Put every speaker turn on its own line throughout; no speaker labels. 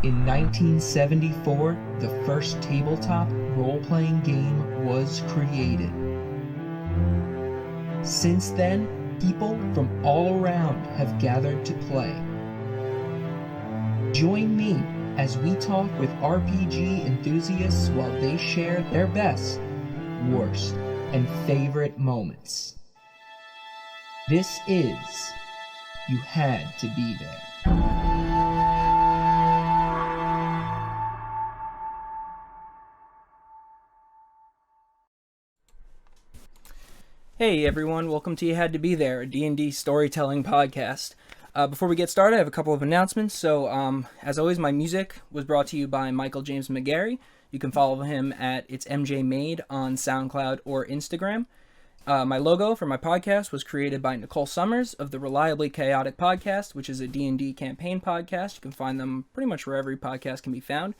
In 1974, the first tabletop role-playing game was created. Since then, people from all around have gathered to play. Join me as we talk with RPG enthusiasts while they share their best, worst, and favorite moments. This is You Had to Be There.
Hey everyone, welcome to You Had to Be There, a D&D storytelling podcast. Before we get started, I have a couple of announcements. So, as always, my music was brought to you by Michael James McGarry. You can follow him at It's MJ Made on SoundCloud or Instagram. My logo for my podcast was created by Nicole Summers of the Reliably Chaotic Podcast, which is a D&D campaign podcast. You can find them pretty much wherever every podcast can be found.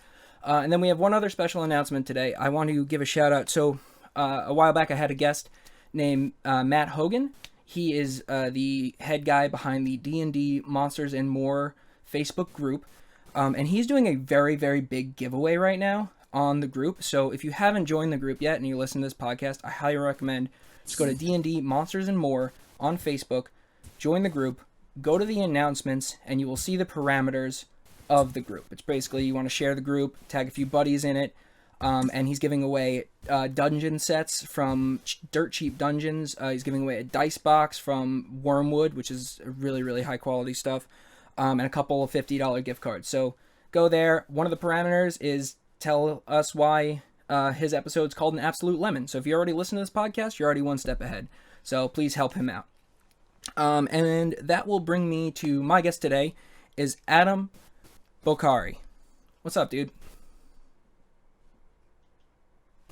And then we have one other special announcement today. I want to give a shout out. So, a while back I had a guest named Matt Hogan. He is the head guy behind the D&D Monsters and More Facebook group. And he's doing a very, very big giveaway right now on the group. So if you haven't joined the group yet and you listen to this podcast, I highly recommend just go to D&D Monsters and More on Facebook, join the group, go to the announcements, and you will see the parameters of the group. It's basically you want to share the group, tag a few buddies in it, and he's giving away dungeon sets from Dirt Cheap Dungeons. He's giving away a dice box from Wormwood, which is really, really high quality stuff, and a couple of $50 gift cards. So go there. One of the parameters is tell us why his episode's called An Absolute Lemon. So if you already listen to this podcast, you're already one step ahead. So please help him out. And that will bring me to my guest today is Adam Bokhari. What's up, dude?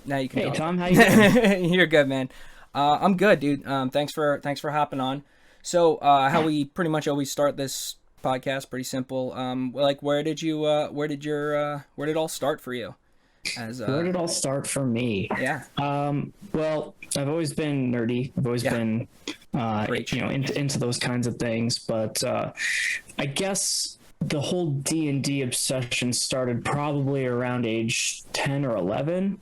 Now you can.
Hey, Tom, how you doing?
You're good, man. I'm good, dude. Thanks for hopping on. So, how we pretty much always start this podcast, pretty simple. Where did it all start for you?
Where did it all start for me?
Yeah.
Well, I've always been nerdy. I've always been, into those kinds of things. But I guess the whole D&D obsession started probably around age 10 or 11.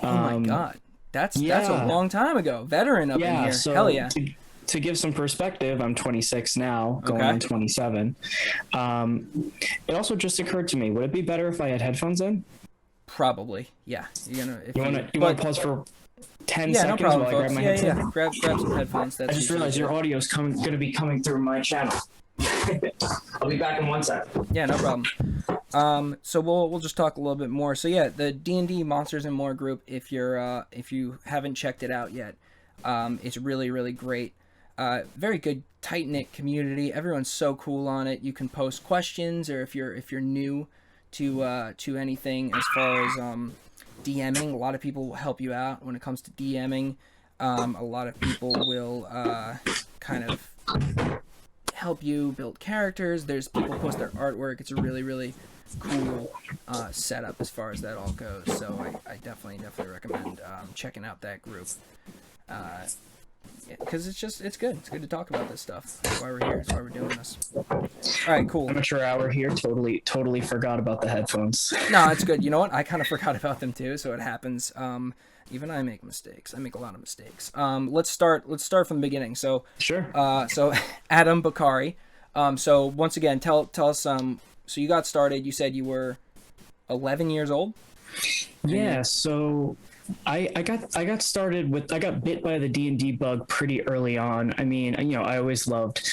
Oh my God. That's a long time ago. Veteran up in here.
So
Hell yeah.
To give some perspective, I'm 26 now, going on 27. It also just occurred to me, would it be better if I had headphones in?
Probably. Yeah.
You want to pause for 10 seconds
no problem,
while I grab my headset?
Yeah. Grab some headphones.
I just realized your audio is going to be coming through my channel. I'll be back in 1 second.
Yeah, no problem. So we'll just talk a little bit more. So yeah, the D&D Monsters and More group, if you haven't checked it out yet, it's really, really great. Very good, tight-knit community. Everyone's so cool on it. You can post questions, or if you're new to anything as far as DMing, a lot of people will help you out when it comes to DMing. A lot of people will kind of help you build characters. There's people post their artwork. It's a really, really cool setup as far as that all goes. So I definitely recommend checking out that group. Because it's good. It's good to talk about this stuff. That's why we're here. That's why we're doing this. All right, cool.
Amateur hour here. Totally forgot about the headphones.
No, it's good. You know what? I kind of forgot about them too. So it happens. Even I make mistakes. I make a lot of mistakes. Let's start from the beginning. So
sure.
So Adam Bokhari. So once again, tell us. So you got started. You said you were 11 years old.
Yeah. So I got started with, I got bit by the D&D bug pretty early on. I mean, I always loved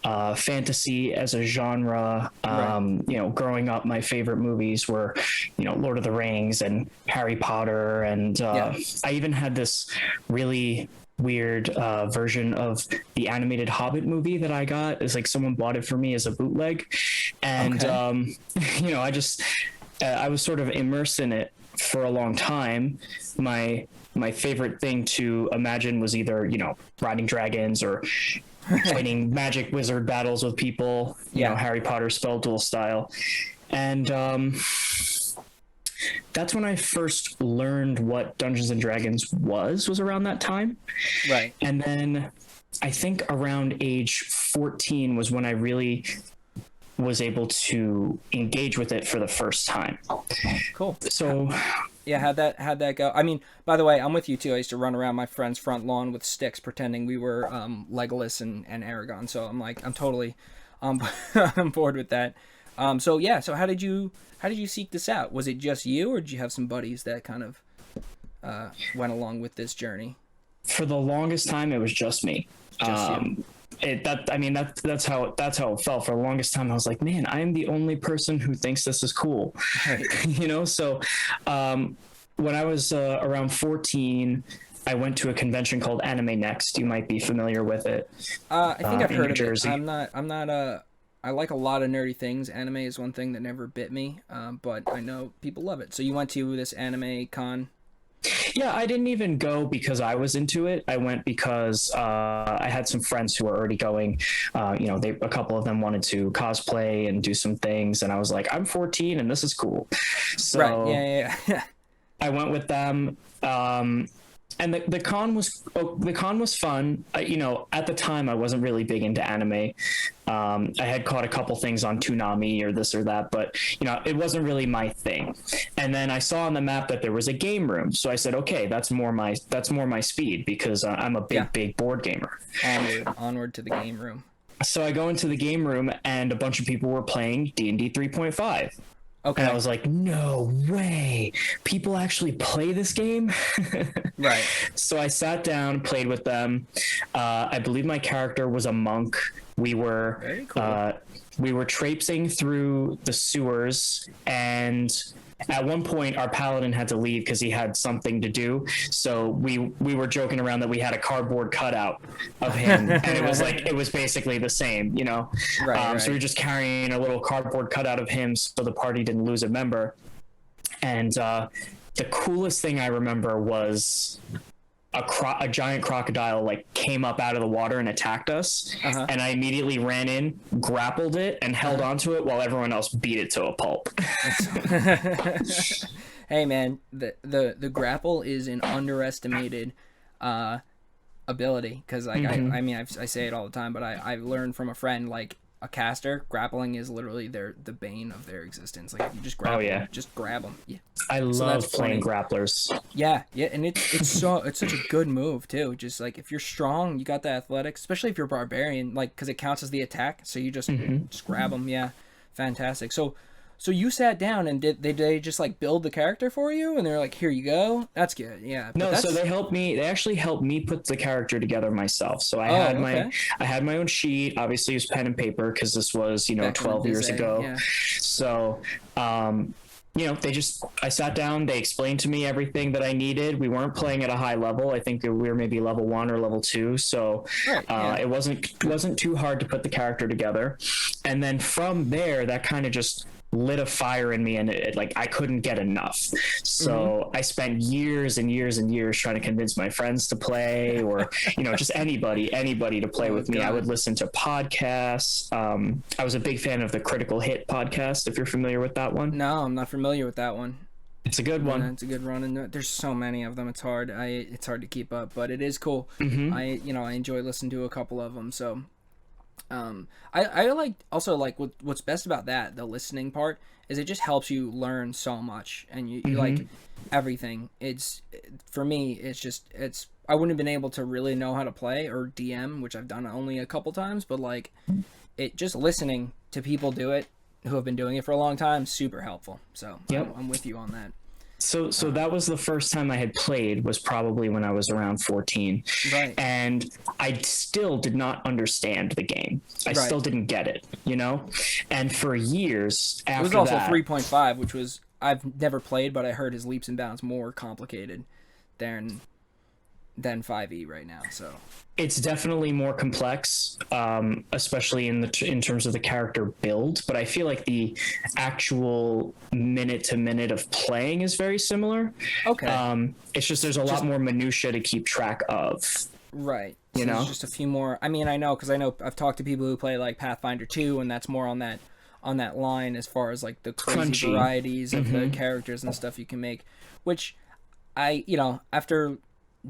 fantasy as a genre. Right. Growing up, my favorite movies were, Lord of the Rings and Harry Potter. And I even had this really weird version of the animated Hobbit movie that I got. It's like someone bought it for me as a bootleg. And, I was sort of immersed in it for a long time. My favorite thing to imagine was either, riding dragons or fighting magic wizard battles with people, Harry Potter spell duel style. And that's when I first learned what Dungeons and Dragons was around that time.
Right.
And then I think around age 14 was when I really was able to engage with it for the first time.
Cool.
So
yeah, how'd that go? I mean, by the way, I'm with you too. I used to run around my friend's front lawn with sticks pretending we were Legolas and Aragorn. So I'm totally I'm bored with that. So how did you seek this out? Was it just you, or did you have some buddies that kind of went along with this journey?
For the longest time, it was just me.
Just you.
That's how it felt. For the longest time, I was like, man, I am the only person who thinks this is cool.
Right.
So when I was around 14, I went to a convention called Anime Next. You might be familiar with it.
I think I've heard of
Jersey.
it. I'm not I like a lot of nerdy things. Anime is one thing that never bit me, but I know people love it. So you went to this anime con?
Yeah, I didn't even go because I was into it. I went because I had some friends who were already going. A couple of them wanted to cosplay and do some things, and I was like, I'm 14 and this is cool. So
right. Yeah.
I went with them. And the con was fun. At the time, I wasn't really big into anime. I had caught a couple things on Toonami or this or that, but it wasn't really my thing. And then I saw on the map that there was a game room, so I said, okay, that's more my speed, because I'm a big board gamer.
Onward to the game room.
So I go into the game room, and a bunch of people were playing D&D 3.5.
Okay.
And I was like, no way. People actually play this game?
Right.
So I sat down, played with them. I believe my character was a monk. We were
Very cool.
We were traipsing through the sewers, and at one point our paladin had to leave because he had something to do. So we were joking around that we had a cardboard cutout of him, and it was basically the same,
Right.
So we were just carrying a little cardboard cutout of him so the party didn't lose a member. And the coolest thing I remember was a giant crocodile came up out of the water and attacked us.
Uh-huh.
And I immediately ran in, grappled it, and held onto it while everyone else beat it to a pulp.
Hey man, the grapple is an underestimated ability, because I say it all the time, but I learned from a friend, a caster, grappling is literally the bane of their existence. If you just grab them, just grab them. Yeah.
I love playing grapplers.
Yeah, and it's such a good move too. Just if you're strong, you got the athletics, especially if you're barbarian, because it counts as the attack, so you just grab them. Yeah, fantastic. So you sat down, and did they just build the character for you, and they're like, here you go? That's good. Yeah.
No, so they actually helped me put the character together myself. So I had my own sheet. Obviously it was pen and paper, because this was 12 years ago.
Yeah.
So I sat down, they explained to me everything that I needed. We weren't playing at a high level. I think we were maybe level 1 or level 2. So it wasn't too hard to put the character together. And then from there, that kind of just lit a fire in me, and I couldn't get enough. So I spent years and years and years trying to convince my friends to play, or just anybody to play with me. God. I would listen to podcasts. I was a big fan of the Critical Hit podcast, if you're familiar with that one.
No, I'm not familiar with that one.
It's a good one.
It's a good run, and there's so many of them. It's hard to keep up, but it is cool. I enjoy listening to a couple of them. So I what's best about that, the listening part, is it just helps you learn so much, and you like everything. For me, I wouldn't have been able to really know how to play or DM, which I've done only a couple times, but it just listening to people do it who have been doing it for a long time, super helpful. So yep. I'm with you on that.
So that was the first time I had played, was probably when I was around 14.
Right.
And I still did not understand the game. I still didn't get it, And for years after that... It was
also 3.5, which was... I've never played, but I heard his leaps and bounds more complicated than 5e right now, so...
It's definitely more complex, especially in terms of the character build. But I feel like the actual minute to minute of playing is very similar.
Okay.
It's just there's a lot more minutia to keep track of.
Right. So there's just a few more. I mean, I know I've talked to people who play Pathfinder 2, and that's more on that line as far as the crazy varieties of the characters and stuff you can make. Which after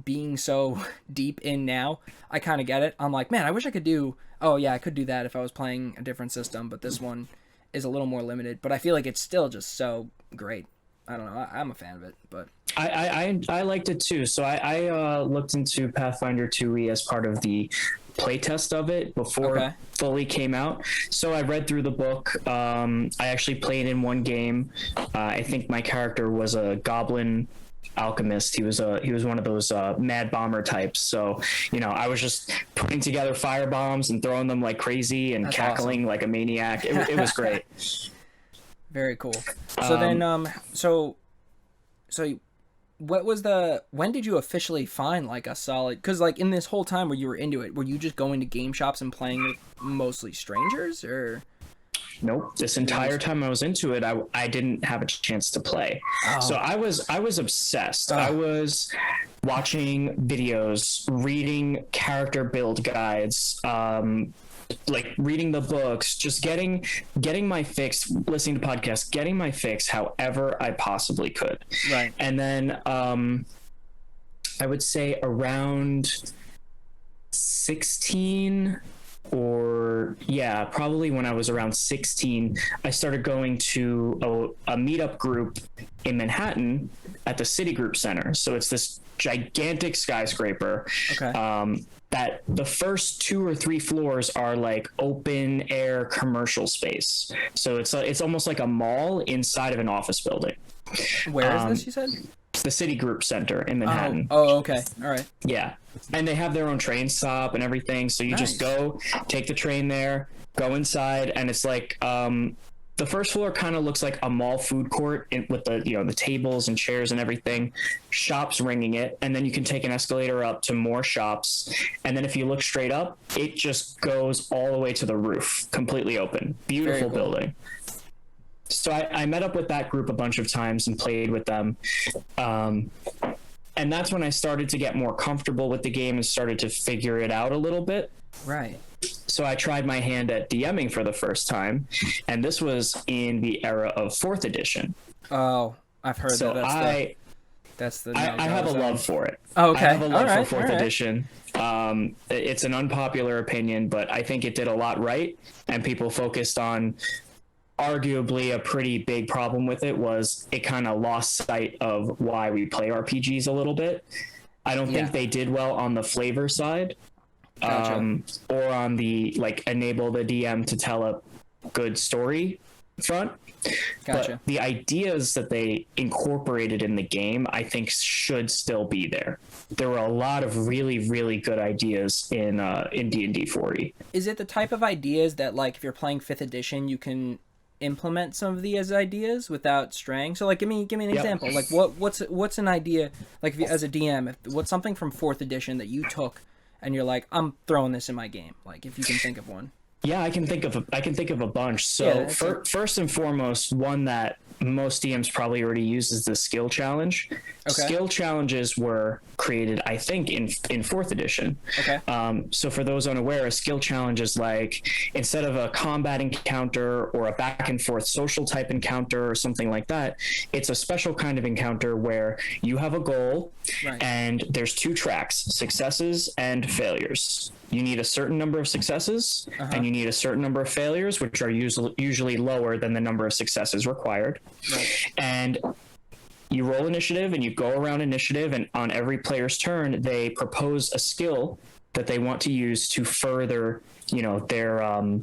being so deep in now, I kind of get it. I'm like, man, I wish I could do I could do that if I was playing a different system, but this one is a little more limited, but I feel like it's still just so great. I don't know. I'm a fan of it, but
I liked it too. So I looked into Pathfinder 2e as part of the playtest of it before it fully came out. So I read through the book. I actually played in one game. I think my character was a goblin alchemist. He was one of those mad bomber types. So I was just putting together fire bombs and throwing them like crazy and cackling like a maniac. It was great.
Very cool. So then, so what was when did you officially find like a solid, because like in this whole time where you were into it, were you just going to game shops and playing with mostly strangers, or?
Nope. This entire time I was into it, I didn't have a chance to play. So I was obsessed. I was watching videos, reading character build guides, like reading the books, just getting my fix, listening to podcasts, getting my fix however I possibly could.
Right.
And then I would say around 16, or probably when I was around 16, I started going to a meetup group in Manhattan at the Citigroup Center. So it's this gigantic skyscraper. That the first 2 or 3 floors are like open air commercial space. So it's almost like a mall inside of an office building.
Where is this, you said?
It's the Citigroup Center in Manhattan.
Oh, okay. All right.
Yeah. And they have their own train stop and everything. So you just go, take the train there, go inside, and it's like the first floor kind of looks like a mall food court with the tables and chairs and everything, shops ringing it, and then you can take an escalator up to more shops, and then if you look straight up, it just goes all the way to the roof, completely open. Beautiful building. So I met up with that group a bunch of times and played with them. And that's when I started to get more comfortable with the game and started to figure it out a little bit.
Right.
So I tried my hand at DMing for the first time, and this was in the era of 4th edition.
Oh, I've heard
so
that.
I have a love for it.
Oh, okay.
I have a love for 4th edition. It's an unpopular opinion, but I think it did a lot right, and people focused on arguably a pretty big problem with it was it kind of lost sight of why we play RPGs a little bit. I don't think they did well on the flavor side.
Gotcha.
Or on the like enable the DM to tell a good story front.
Gotcha.
But the ideas that they incorporated in the game, I think, should still be there. There were a lot of really, really good ideas in D&D 4e.
Is it the type of ideas that, like, if you're playing 5th edition, you can implement some of these ideas without straying? So, like, give me an example. Like, what's an idea, like, if you, as a DM, what's something from 4th edition that you took and you're like, I'm throwing this in my game? Like, if you can think of one.
Yeah, I can think of a bunch. So first and foremost, one that most DMs probably already use is the skill challenge. Okay. Skill challenges were created, I think, in 4th edition.
Okay.
So for those unaware, a skill challenge is like, instead of a combat encounter or a back and forth social type encounter or something like that, it's a special kind of encounter where you have a goal and there's 2 tracks, successes and failures. You need a certain number of successes and you need a certain number of failures, which are usually lower than the number of successes required. Right. And you roll initiative and you go around initiative, and on every player's turn, they propose a skill that they want to use to further, their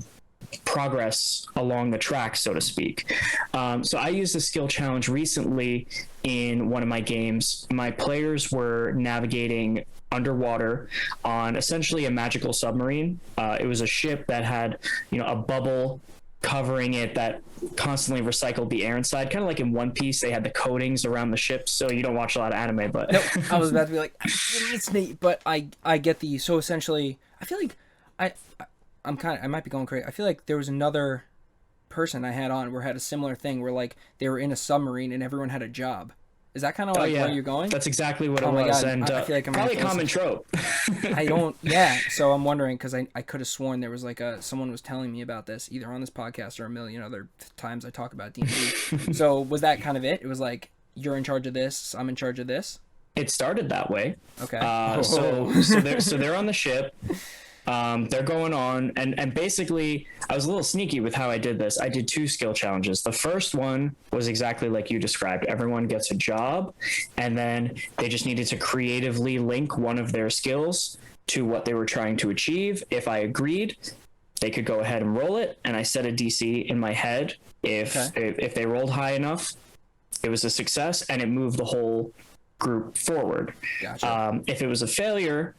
progress along the track, so to speak. So I used a skill challenge recently in one of my games. My players were navigating underwater on essentially a magical submarine. It was a ship that had, a bubble covering it that constantly recycled the air inside, kind of like in One Piece. They had the coatings around the ship. So you don't watch a lot of anime, but
nope. I was about to be like, it's neat, but I get the, so essentially I feel like I might be going crazy. I feel like there was another person I had on where had a similar thing where like they were in a submarine and everyone had a job. Is that kind of like where you're going?
That's exactly what it was.
God.
And
I feel like I'm
probably a common trope.
So I'm wondering, because I could have sworn there was like someone was telling me about this either on this podcast or a million other times I talk about D&D. So was that kind of it? It was like, you're in charge of this, I'm in charge of this?
It started that way.
Okay.
So they're on the ship. They're going on, and basically, I was a little sneaky with how I did this. I did 2 skill challenges. The first one was exactly like you described. Everyone gets a job, and then they just needed to creatively link one of their skills to what they were trying to achieve. If I agreed, they could go ahead and roll it, and I set a DC in my head. If they rolled high enough, it was a success, and it moved the whole group forward.
Gotcha.
If it was a failure,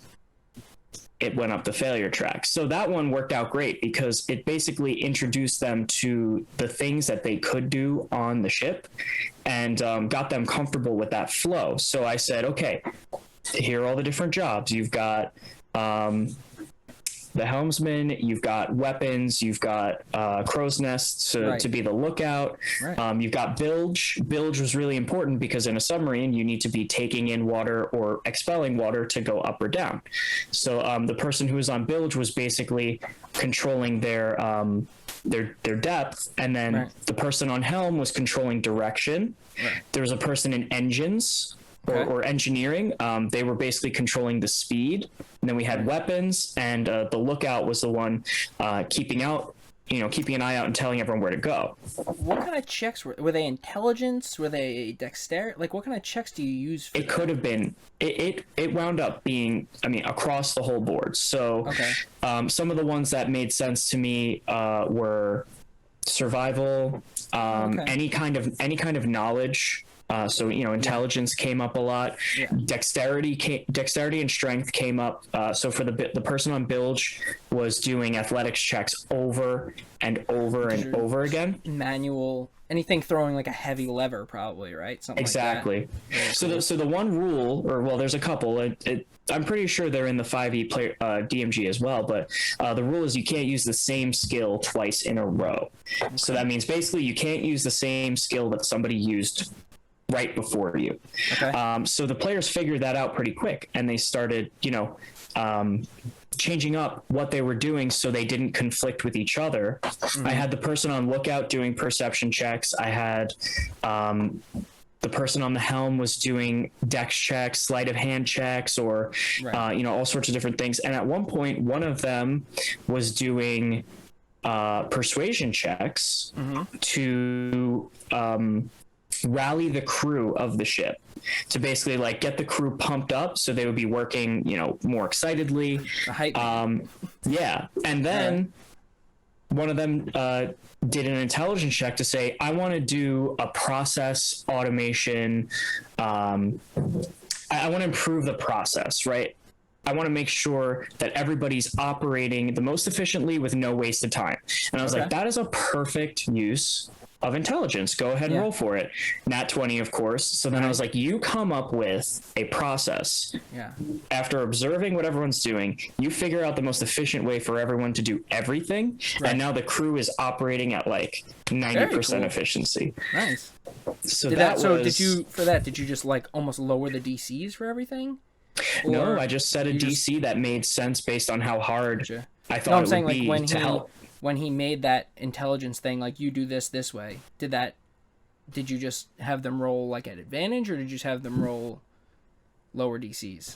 it went up the failure track. So that one worked out great because it basically introduced them to the things that they could do on the ship and got them comfortable with that flow. So I said, okay, here are all the different jobs. You've got the helmsman, you've got weapons, you've got crow's nests to be the lookout.
Right.
You've got bilge. Bilge was really important because in a submarine, you need to be taking in water or expelling water to go up or down. So the person who was on bilge was basically controlling their depth, and then the person on helm was controlling direction.
Right.
There was a person in engines or engineering. They were basically controlling the speed. And then we had weapons, and the lookout was the one keeping an eye out and telling everyone where to go.
What kind of checks were they? Intelligence? Were they dexterity? Like, what kind of checks do you use for
it? Could have been. It wound up being, across the whole board. So some of the ones that made sense to me were survival, any kind of knowledge. So intelligence came up a lot.
Yeah.
Dexterity and strength came up. So for the person on bilge was doing athletics checks over and over and over again.
Manual, anything throwing like a heavy lever, probably, right? Something
exactly.
Like that.
So the one rule, there's a couple. I'm pretty sure they're in the 5e player DMG as well, but the rule is you can't use the same skill twice in a row. Okay. So that means basically you can't use the same skill that somebody used right before you.
Okay.
So the players figured that out pretty quick, and they started, changing up what they were doing so they didn't conflict with each other. Mm-hmm. I had the person on lookout doing perception checks. I had the person on the helm was doing dex checks, sleight of hand checks, or all sorts of different things. And at one point, one of them was doing persuasion checks to rally the crew of the ship, to basically like get the crew pumped up so they would be working more excitedly. And then one of them did an intelligence check to say, I want to do a process automation. I want to improve the process, right? I want to make sure that everybody's operating the most efficiently with no wasted time. And I was like, that is a perfect use of intelligence. Go ahead and roll for it. Nat 20, of course. So then I was like, you come up with a process.
Yeah.
After observing what everyone's doing, you figure out the most efficient way for everyone to do everything. Right. And now the crew is operating at like 90% efficiency.
Nice.
So
did you just like almost lower the DCs for everything? Or
no, I just set a DC that made sense based on how hard I thought it would be to help.
When he made that intelligence thing, like you do this way, did you just have them roll like at advantage, or did you just have them roll lower DCs?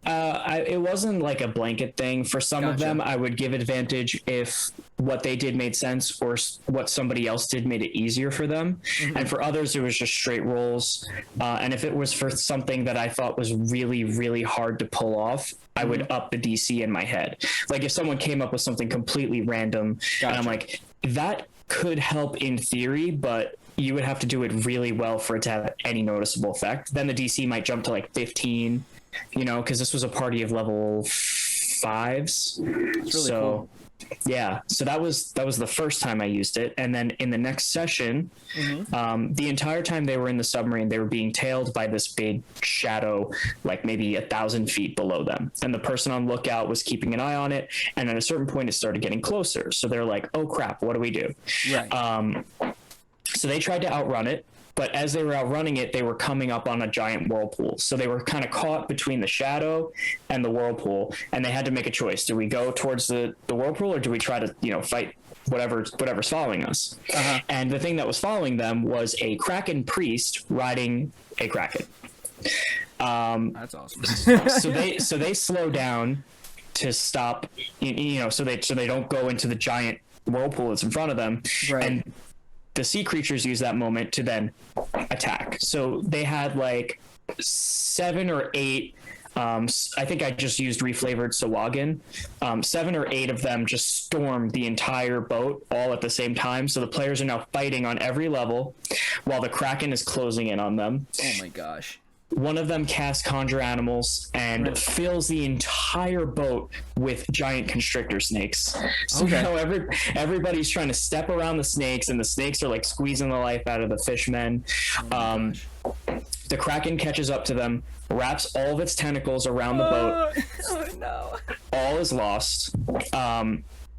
It wasn't like a blanket thing. For some of them, I would give advantage if what they did made sense, or what somebody else did made it easier for them. Mm-hmm. And for others, it was just straight rolls. And if it was for something that I thought was really, really hard to pull off, I would up the DC in my head. Like if someone came up with something completely random, and I'm like, that could help in theory, but you would have to do it really well for it to have any noticeable effect. Then the DC might jump to like 15, because this was a party of level 5s.
It's really cool.
Yeah, so that was the first time I used it. And then in the next session, the entire time they were in the submarine, they were being tailed by this big shadow, like maybe 1,000 feet below them. And the person on lookout was keeping an eye on it. And at a certain point, it started getting closer. So they're like, oh, crap, what do we do?
Right.
So they tried to outrun it. But as they were outrunning it, they were coming up on a giant whirlpool. So they were kind of caught between the shadow and the whirlpool, and they had to make a choice. Do we go towards the whirlpool, or do we try to, fight whatever's following us? Uh-huh. And the thing that was following them was a Kraken priest riding a Kraken.
That's awesome.
so they slow down to stop, so they don't go into the giant whirlpool that's in front of them.
Right.
And the sea creatures use that moment to then attack. So they had like 7 or 8. I think I just used reflavored Sawagan. 7 or 8 of them just stormed the entire boat all at the same time. So the players are now fighting on every level while the Kraken is closing in on them.
Oh my gosh.
One of them casts Conjure Animals and fills the entire boat with giant constrictor snakes. So now everybody's trying to step around the snakes, and the snakes are like squeezing the life out of the fishmen. The Kraken catches up to them, wraps all of its tentacles around the boat.
Oh no.
All is lost.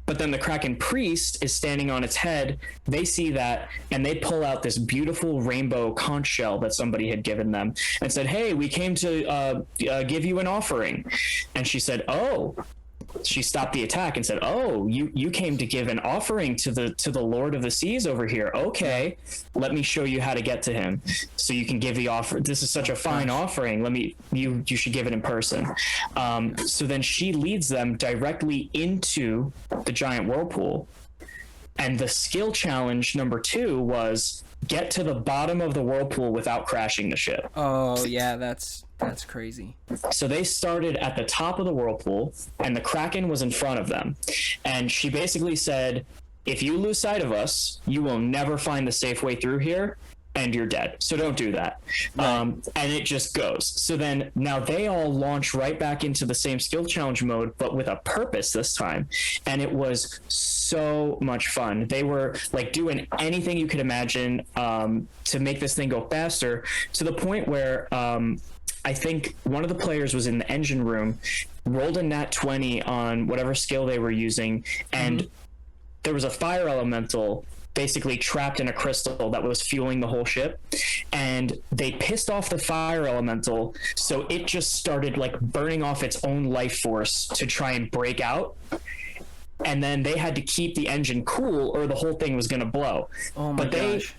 But then the Kraken priest is standing on its head. They see that, and they pull out this beautiful rainbow conch shell that somebody had given them and said, "Hey, we came to give you an offering." And she said, "Oh." She stopped the attack and said, "Oh, you came to give an offering to the Lord of the Seas over here. Okay, let me show you how to get to him, so you can give the offer. This is such a fine offering. You should give it in person." So then she leads them directly into the giant whirlpool, and the skill challenge number 2 was get to the bottom of the whirlpool without crashing the ship.
Oh yeah, that's crazy.
So they started at the top of the whirlpool, and the Kraken was in front of them. And she basically said, "If you lose sight of us, you will never find the safe way through here, and you're dead. So don't do that."
Right.
And it just goes. So then now they all launch right back into the same skill challenge mode, but with a purpose this time. And it was so much fun. They were like doing anything you could imagine to make this thing go faster, to the point where I think one of the players was in the engine room, rolled a nat 20 on whatever skill they were using, and there was a fire elemental basically trapped in a crystal that was fueling the whole ship, and they pissed off the fire elemental, so it just started like burning off its own life force to try and break out. And then they had to keep the engine cool or the whole thing was going to blow.
Oh my gosh.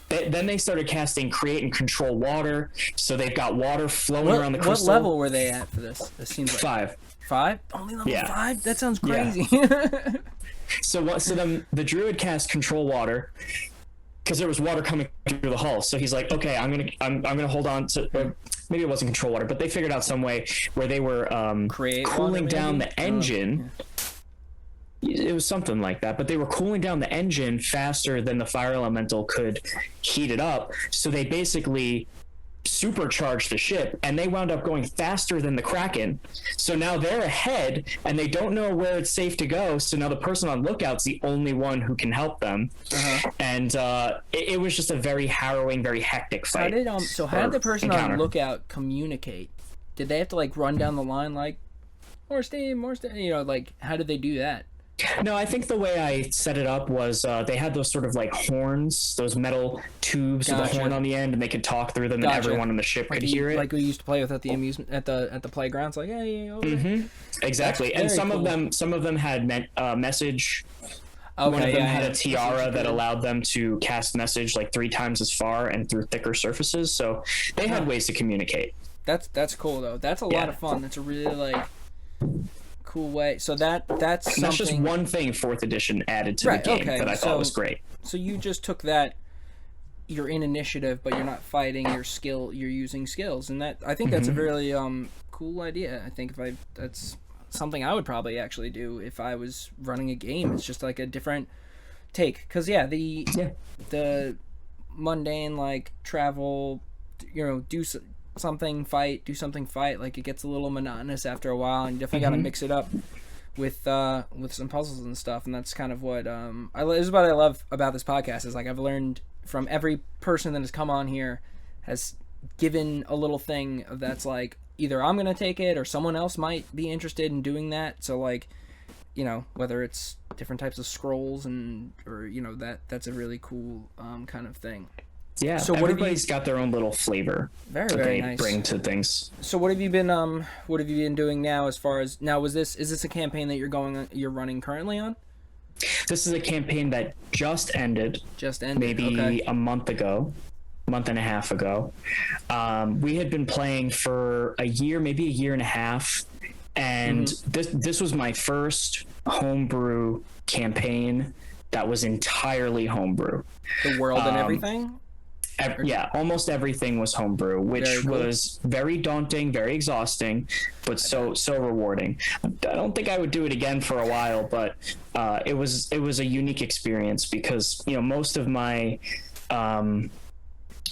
Then they started casting Create and Control Water, so they've got water flowing around the crystal.
What level were they at for this? This seems like
5.
5? Only level 5? That sounds crazy.
Yeah. So then the druid cast Control Water because there was water coming through the hull. So he's like, okay, I'm gonna hold on to. Maybe it wasn't Control Water, but they figured out some way where they were cooling down the engine. It was something like that, but they were cooling down the engine faster than the fire elemental could heat it up. So they basically supercharged the ship, and they wound up going faster than the Kraken. So now they're ahead, and they don't know where it's safe to go. So now the person on lookout's the only one who can help them. And it was just a very harrowing, very hectic fight.
How did the person on lookout communicate? Did they have to like run down the line like more steam, you know, like how did they do that?
No, I think the way I set it up was they had those sort of like horns, those metal tubes with a horn on the end, and they could talk through them, and everyone on the ship could hear it.
Like we used to play with at the amusement at the playgrounds. Like, hey,
exactly. And some of them had message. One of them had a tiara that allowed them to cast message like 3 times as far and through thicker surfaces. So they had ways to communicate.
That's cool though. That's a lot of fun. That's a really like cool way. So that's
just one thing 4th edition added to the game that I thought was great.
So you just took that, you're in initiative, but you're not fighting. You're using skills, and that I think that's a really cool idea. I think that's something I would probably actually do if I was running a game. It's just like a different take, because the mundane like travel, you know, do something fight, like it gets a little monotonous after a while, and you definitely got to mix it up with some puzzles and stuff. And that's kind of what this is what I love about this podcast, is like I've learned from every person that has come on here has given a little thing that's like either I'm gonna take it or someone else might be interested in doing that. So like, you know, whether it's different types of scrolls or you know, that's a really cool kind of thing.
Yeah, so everybody's got their own little flavor
that
they
nice.
Bring to things.
So what have you been doing now, as far as now? Is this a campaign that you're running currently on?
This is a campaign that just ended. Maybe a month and a half ago. We had been playing for a year, maybe a year and a half, And this was my first homebrew campaign that was entirely homebrew.
The world and everything?
Yeah, almost everything was homebrew, which was very daunting, very exhausting, but so rewarding. I don't think I would do it again for a while, but it was a unique experience because, you know, most of my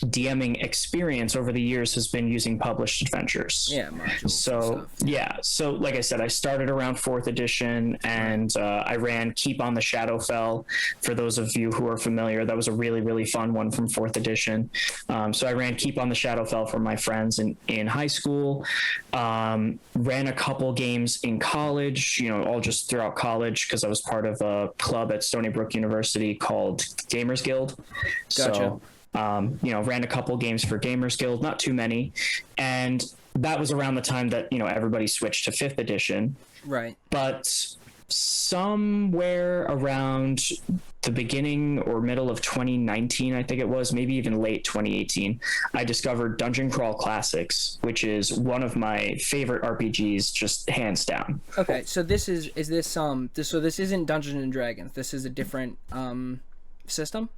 DMing experience over the years has been using published adventures.
Yeah, modules.
So like I said, I started around 4th edition, and I ran Keep on the Shadowfell. For those of you who are familiar, that was a really, really fun one from 4th edition. So I ran Keep on the Shadowfell for my friends in high school. Ran a couple games in college, you know, all just throughout college, because I was part of a club at Stony Brook University called Gamers Guild.
Gotcha.
So, you know, ran a couple games for Gamers Guild, not too many. And that was around the time that, you know, everybody switched to 5th edition.
Right.
But somewhere around the beginning or middle of 2019, I think it was, maybe even late 2018, I discovered Dungeon Crawl Classics, which is one of my favorite RPGs, just hands down.
Okay, so this isn't Dungeons and Dragons. This is a different system?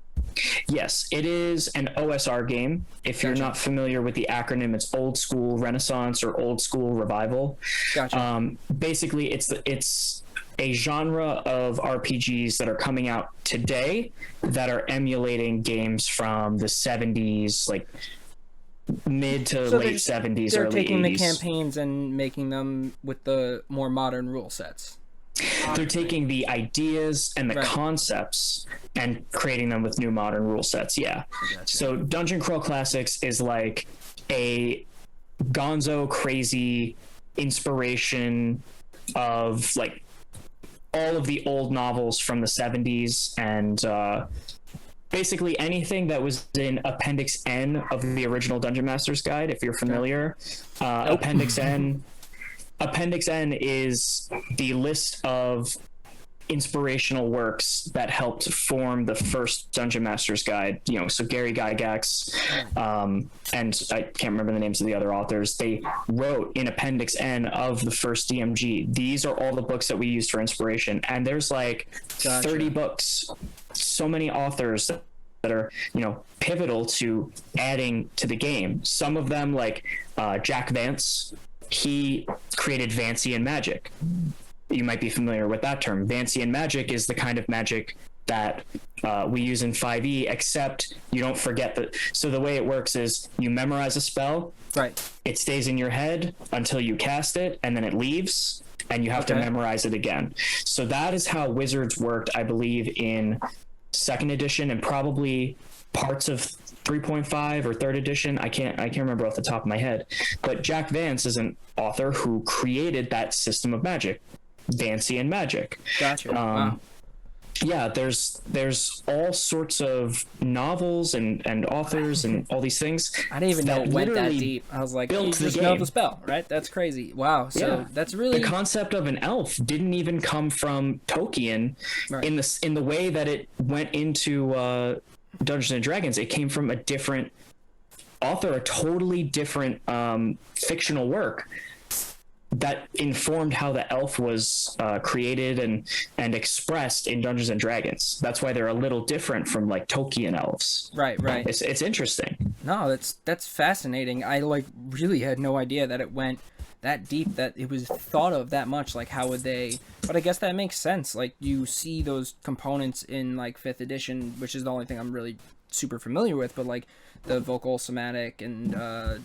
Yes, it is an OSR game. If you're not familiar with the acronym, it's Old School Renaissance or Old School Revival.
Gotcha.
Basically, it's a genre of RPGs that are coming out today that are emulating games from the 70s, like mid to late 70s,
they're
early 80s.
Taking the campaigns and making them with the more modern rule sets.
They're taking the ideas and the concepts and creating them with new modern rule sets. Yeah. Gotcha. So Dungeon Crawl Classics is like a gonzo crazy inspiration of like all of the old novels from the 70s and basically anything that was in Appendix N of the original Dungeon Master's Guide, if you're familiar. Appendix N is the list of inspirational works that helped form the first Dungeon Master's Guide. You know, so Gary Gygax, and I can't remember the names of the other authors. They wrote in Appendix N of the first DMG. These are all the books that we used for inspiration, and there's like 30 books. So many authors that are, you know, pivotal to adding to the game. Some of them, like Jack Vance. He created Vancian magic. You might be familiar with that term. Vancian magic is the kind of magic that we use in 5e, except you don't forget that. So the way it works is you memorize a spell.
Right.
It stays in your head until you cast it, and then it leaves, and you have to memorize it again. So that is how Wizards worked, I believe, in 2nd edition and probably parts of 3.5 or 3rd edition. I can't remember off the top of my head, but Jack Vance is an author who created that system of magic, Vancian magic.
Gotcha. Wow.
Yeah, there's all sorts of novels and authors and all these things.
I didn't even know it went that deep. I was like, you just know the spell, right? That's crazy. Wow. So that's really
the concept of an elf didn't even come from Tolkien in the way that it went into Dungeons and Dragons. It came from a different author, a totally different fictional work that informed how the elf was created and expressed in Dungeons and Dragons. That's why they're a little different from like Tolkien elves. Right. It's interesting.
No, that's fascinating. I like really had no idea that it went that deep, that it was thought of that much. Like, how would they? But I guess that makes sense. Like, you see those components in like 5th edition, which is the only thing I'm really super familiar with, but like the vocal somatic and the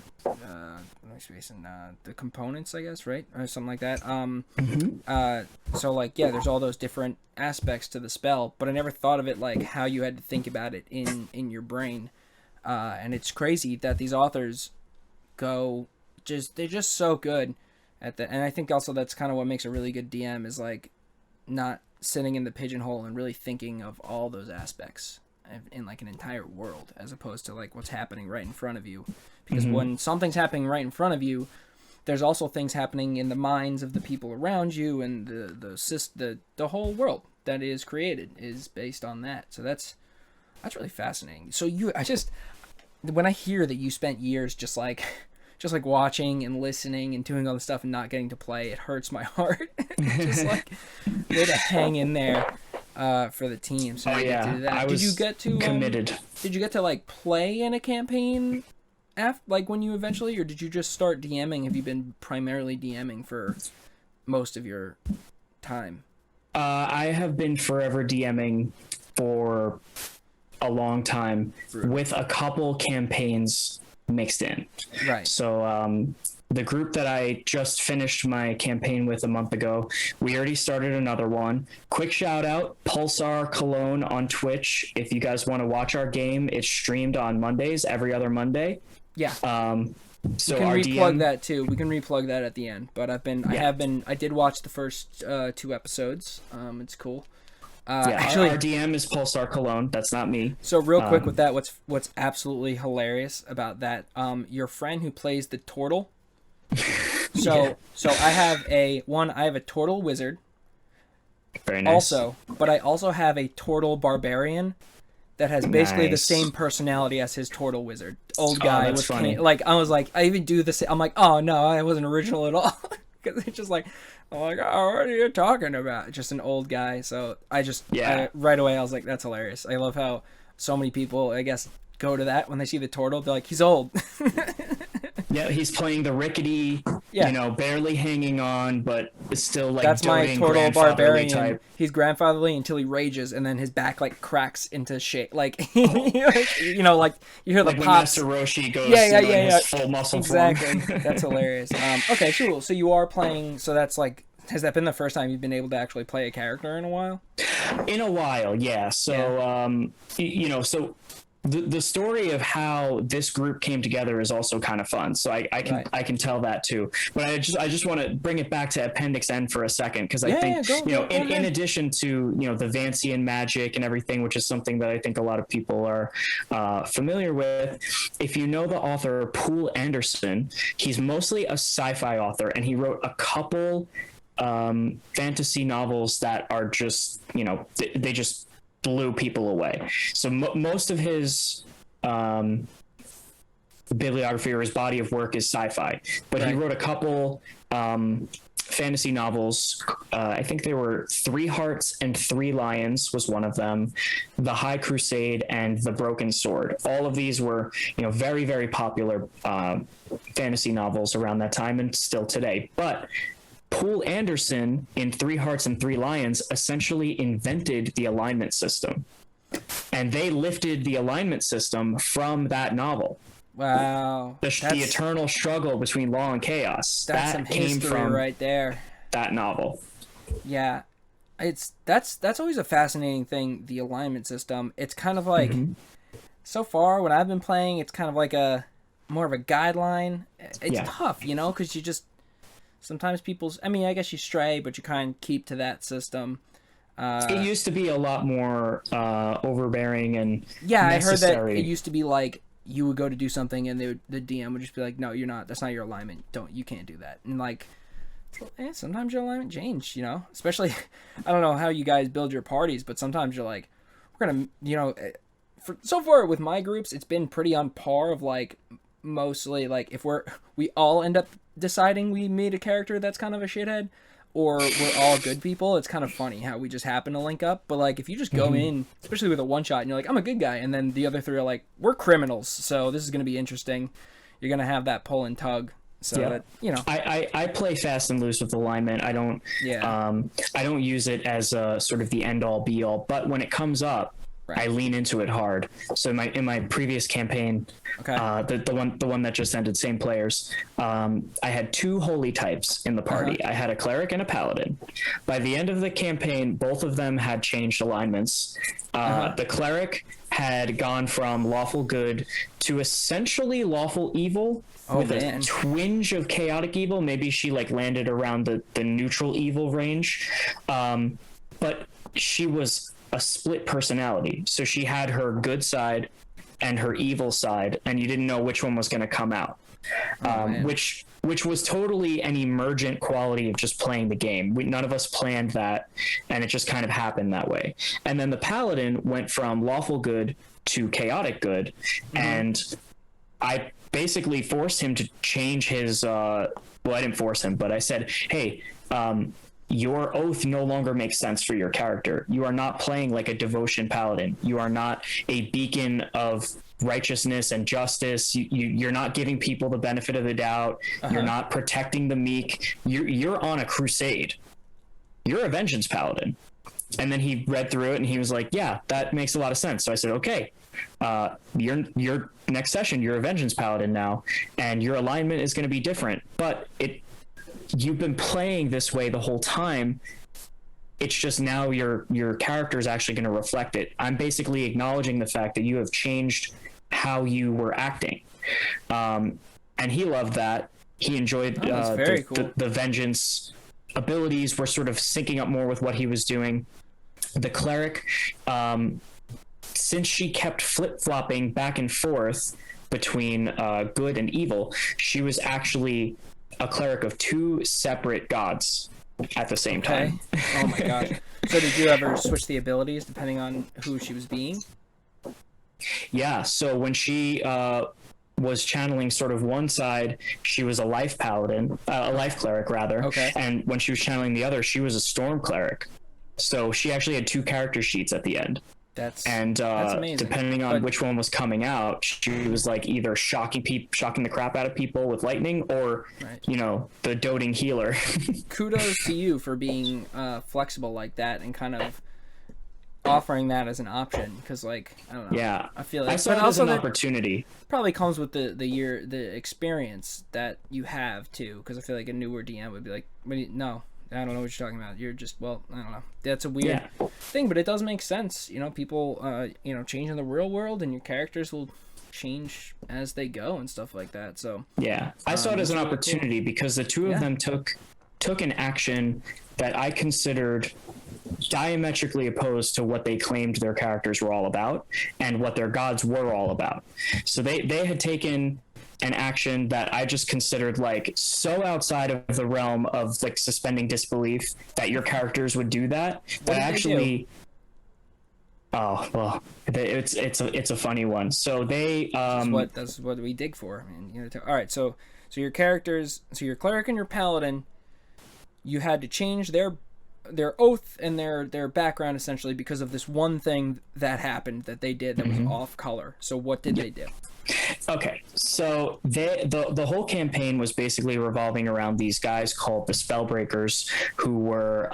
components, I guess, right, or something like that. So like, yeah, there's all those different aspects to the spell, but I never thought of it like how you had to think about it in your brain. And it's crazy that these authors they're just so good at that. And I think also that's kind of what makes a really good DM, is like not sitting in the pigeonhole and really thinking of all those aspects in like an entire world, as opposed to like what's happening right in front of you. Because when something's happening right in front of you, there's also things happening in the minds of the people around you, and the whole world that is created is based on that. So that's really fascinating. So when I hear that you spent years just like just like watching and listening and doing all the stuff and not getting to play, it hurts my heart. Just like way to hang in there for the team. So I get to do that.
I was committed.
Did you get to like play in a campaign after, like when you eventually, or did you just start DMing? Have you been primarily DMing for most of your time?
I have been forever DMing for a long time with a couple campaigns mixed in.
Right.
So the group that I just finished my campaign with a month ago, we already started another one. Quick shout out, Pulsar Cologne on Twitch. If you guys want to watch our game, it's streamed on Mondays, every other Monday.
Yeah.
So
we can
our
replug
DM...
that too. We can replug that at the end. But I did watch the first 2 episodes. It's cool.
Actually, our DM is Pulsar Cologne. That's not me.
So real quick with that, what's absolutely hilarious about that, your friend who plays the turtle. So I have a turtle wizard.
Very nice.
But I also have a turtle barbarian that has basically the same personality as his turtle wizard. Old guy with
funny.
I was like, I even do this. I'm like, oh no, I wasn't original at all. Because it's just like, I'm like, oh, what are you talking about? Just an old guy. So right away I was like, that's hilarious. I love how so many people, I guess, go to that when they see the turtle. They're like, he's old.
Yeah, he's playing the rickety, barely hanging on, but it's still like
that's my turtle barbarian
type.
He's grandfatherly until he rages, and then his back like cracks into shape. Like you hear the
like
pops.
When Master Roshi goes
his
full muscle
exactly.
form.
That's hilarious. Okay, cool. So you are playing. So that's like. Has that been the first time you've been able to actually play a character in a while?
In a while, yeah. So, so the story of how this group came together is also kind of fun. So I can tell that too. But I just want to bring it back to Appendix N for a second, because I think in addition to the Vancian magic and everything, which is something that I think a lot of people are familiar with. If you know the author Poul Anderson, he's mostly a sci-fi author, and he wrote a couple fantasy novels that are just they just blew people away. So most of his bibliography or his body of work is sci-fi, but he wrote a couple fantasy novels. I think there were 3 Hearts and 3 Lions was one of them, The High Crusade, and The Broken Sword. All of these were very, very popular fantasy novels around that time and still today. But Poul Anderson in 3 Hearts and 3 Lions essentially invented the alignment system, and they lifted the alignment system from that novel.
Wow.
The eternal struggle between law and chaos.
That's some history right there.
That novel.
Yeah. That's always a fascinating thing, the alignment system. It's kind of like so far when I've been playing, it's kind of like a more of a guideline. It's tough, because you just sometimes I guess you stray, but you kind of keep to that system.
It used to be a lot more overbearing and necessary.
I heard that it used to be like you would go to do something and the DM would just be like, no, you're not. That's not your alignment. You can't do that. And like, sometimes your alignment change, especially, I don't know how you guys build your parties, but sometimes you're like, we're going to, so far with my groups, it's been pretty on par of like, mostly like if we all end up deciding we made a character that's kind of a shithead, or we're all good people. It's kind of funny how we just happen to link up. But like if you just go in, especially with a one shot, and you're like, I'm a good guy, and then the other 3 are like, we're criminals, so this is going to be interesting. You're going to have that pull and tug. So that,
I play fast and loose with alignment. I don't I don't use it as a sort of the end all be all, but when it comes up, I lean into it hard. So in my previous campaign, the one that just ended, same players, I had 2 holy types in the party. I had a cleric and a paladin. By the end of the campaign, both of them had changed alignments. The cleric had gone from lawful good to essentially lawful evil, with a twinge of chaotic evil. Maybe she like landed around the neutral evil range, but she was a split personality. So she had her good side and her evil side, and you didn't know which one was going to come out. Which was totally an emergent quality of just playing the game. None of us planned that, and it just kind of happened that way. And then the paladin went from lawful good to chaotic good, and I basically forced him to change his, well, I didn't force him, but I said, hey, your oath no longer makes sense for your character. You are not playing like a devotion paladin. You are not a beacon of righteousness and justice. You're not giving people the benefit of the doubt. You're not protecting the meek. You're on a crusade. You're a vengeance paladin. And then he read through it and he was like, yeah, that makes a lot of sense. So I said, okay, your next session, you're a vengeance paladin now, and your alignment is going to be different, but you've been playing this way the whole time. It's just now your character is actually going to reflect it. I'm basically acknowledging the fact that you have changed how you were acting. And he loved that. He enjoyed the vengeance abilities were sort of syncing up more with what he was doing. The cleric, since she kept flip-flopping back and forth between good and evil, she was actually a cleric of two separate gods at the same time.
Oh my god. So did you ever switch the abilities depending on who she was being?
Yeah, so when she was channeling sort of one side, she was a life paladin, a life cleric rather.
Okay.
And when she was channeling the other, she was a storm cleric. So she actually had two character sheets at the end. That's amazing. Depending on which one was coming out, she was like either shocking the crap out of people with lightning, or the doting healer.
Kudos to you for being flexible like that and kind of offering that as an option, because I don't know.
Yeah,
I feel like
I saw it as an opportunity. Probably
comes with the experience that you have too, because I feel like a newer DM would be like, no, I don't know what you're talking about. You're just, I don't know. That's a weird thing, but it does make sense. People, change in the real world, and your characters will change as they go and stuff like that. So
yeah, I saw it as an opportunity because the two of them took an action that I considered diametrically opposed to what they claimed their characters were all about and what their gods were all about. So they had taken an action that I just considered so outside of the realm of suspending disbelief that your characters would do that. But actually, oh well, it's a funny one. So they
that's what we dig for. All right, so your characters, so your cleric and your paladin, you had to change their oath and their background essentially because of this one thing that happened that they did that was off color. So what did they do?
Okay, so the whole campaign was basically revolving around these guys called the Spellbreakers, who were,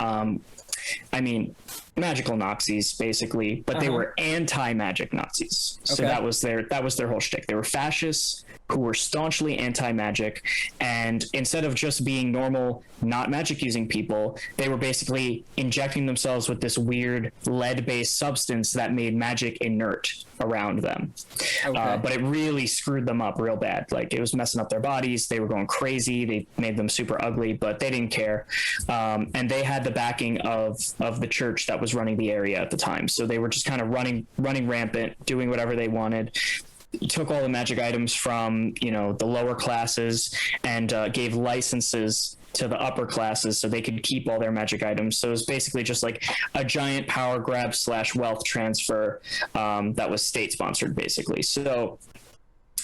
magical Nazis basically, but they were anti-magic Nazis. So that was their whole shtick. They were fascists who were staunchly anti-magic, and instead of just being normal, not magic using people, they were basically injecting themselves with this weird lead-based substance that made magic inert around them. But it really screwed them up real bad. It was messing up their bodies. They were going crazy. They made them super ugly, but they didn't care. And they had the backing of the church that was running the area at the time. So they were just kind of running rampant, doing whatever they wanted. Took all the magic items from the lower classes and gave licenses to the upper classes so they could keep all their magic items. So it was basically just a giant power grab / wealth transfer that was state sponsored basically. So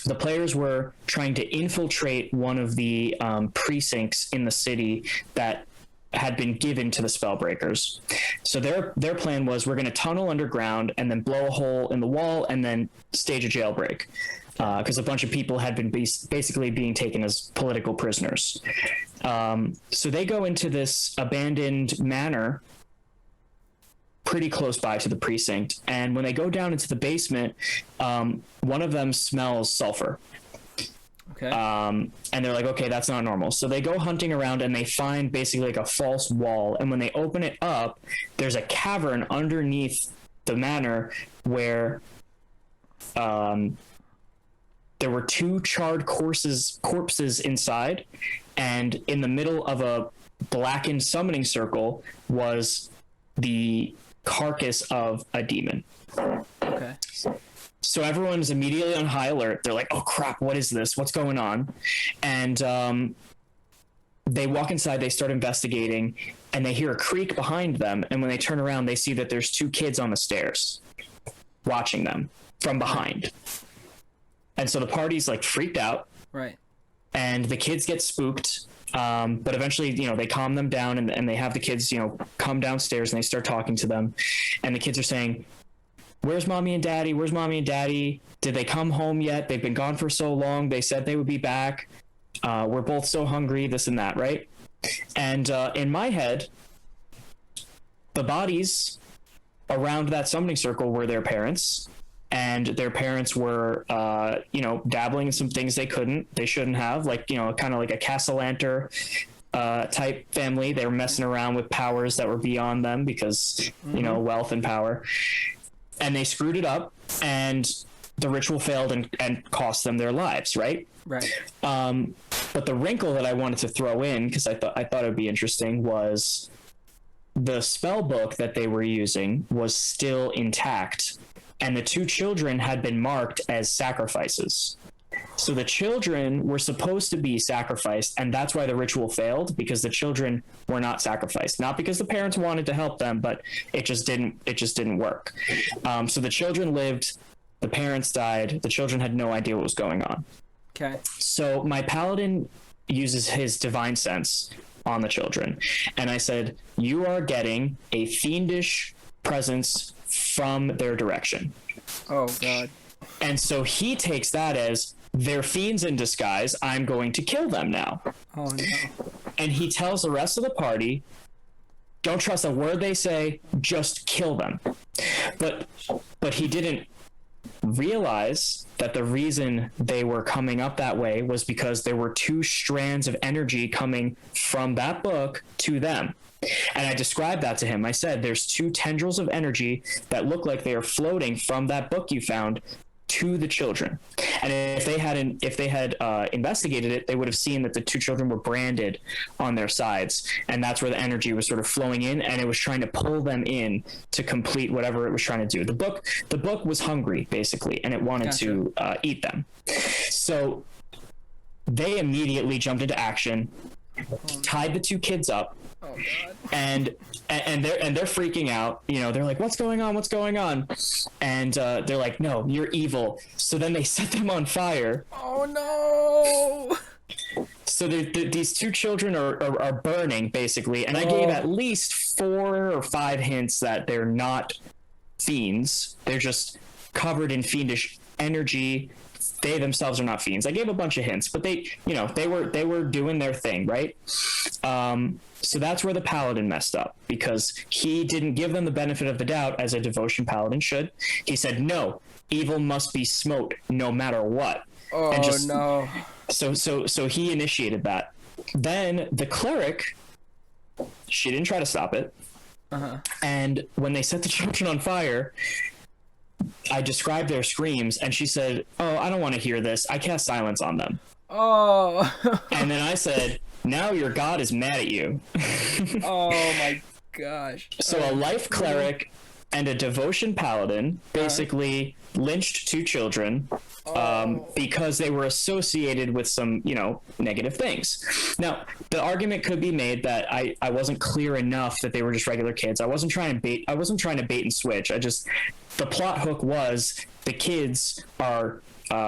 the players were trying to infiltrate one of the precincts in the city that had been given to the Spellbreakers. So their plan was, we're going to tunnel underground and then blow a hole in the wall and then stage a jailbreak, because a bunch of people had been basically being taken as political prisoners. So they go into this abandoned manor pretty close by to the precinct, and when they go down into the basement, one of them smells sulfur.
Okay.
And they're like, okay, that's not normal. So they go hunting around and they find basically a false wall. And when they open it up, there's a cavern underneath the manor where there were two charred corpses inside. And in the middle of a blackened summoning circle was the carcass of a demon.
Okay.
So everyone's immediately on high alert. They're like, oh crap, what is this? What's going on? And they walk inside, they start investigating, and they hear a creak behind them. And when they turn around, they see that there's two kids on the stairs watching them from behind. And so the party's like freaked out.
Right.
And the kids get spooked. But eventually, they calm them down, and they have the kids, come downstairs, and they start talking to them. And the kids are saying, "Where's mommy and daddy? Where's mommy and daddy? Did they come home yet? They've been gone for so long. They said they would be back. We're both so hungry," this and that, right? And in my head, the bodies around that summoning circle were their parents. And their parents were, dabbling in some things they shouldn't have, like, kind of like a Castellanter type family. They were messing around with powers that were beyond them because, wealth and power. And they screwed it up, and the ritual failed and cost them their lives, right?
Right.
But the wrinkle that I wanted to throw in, because I thought it would be interesting, was the spell book that they were using was still intact. And the two children had been marked as sacrifices. So the children were supposed to be sacrificed, and that's why the ritual failed, because the children were not sacrificed. Not because the parents wanted to help them, but it just didn't work. So the children lived, the parents died, the children had no idea what was going on.
Okay.
So my paladin uses his divine sense on the children. And I said, "You are getting a fiendish presence from their direction."
Oh God.
And so he takes that as, "They're fiends in disguise. I'm going to kill them now."
Oh no.
And he tells the rest of the party, "Don't trust a word they say, just kill them." But he didn't realize that the reason they were coming up that way was because there were two strands of energy coming from that book to them. And I described that to him. I said, "There's two tendrils of energy that look like they are floating from that book you found to the children." And if they had investigated it, they would have seen that the two children were branded on their sides, and that's where the energy was sort of flowing in, and it was trying to pull them in to complete whatever it was trying to do. The book was hungry, basically, and it wanted to eat them. So they immediately jumped into action, tied the two kids up.
Oh God.
And they're freaking out. They're like, "What's going on? What's going on?" And they're like, "No, you're evil." So then they set them on fire.
Oh no.
So these two children are burning, basically. And I gave at least 4 or 5 hints that they're not fiends. They're just covered in fiendish energy. They themselves are not fiends. I gave a bunch of hints, but they were doing their thing, right? So that's where the paladin messed up, because he didn't give them the benefit of the doubt as a devotion paladin should. He said, "No, evil must be smote no matter what."
Oh no.
So he initiated that. Then the cleric, she didn't try to stop it.
Uh-huh. And
when they set the children on fire, I described their screams, and she said, "Oh, I don't want to hear this. I cast silence on them."
Oh.
And then I said, "Now your god is mad at you."
Oh my gosh.
So a life cleric and a devotion paladin basically lynched 2 children because they were associated with some, negative things. Now, the argument could be made that I wasn't clear enough that they were just regular kids. I wasn't trying to bait and switch. The plot hook was the kids are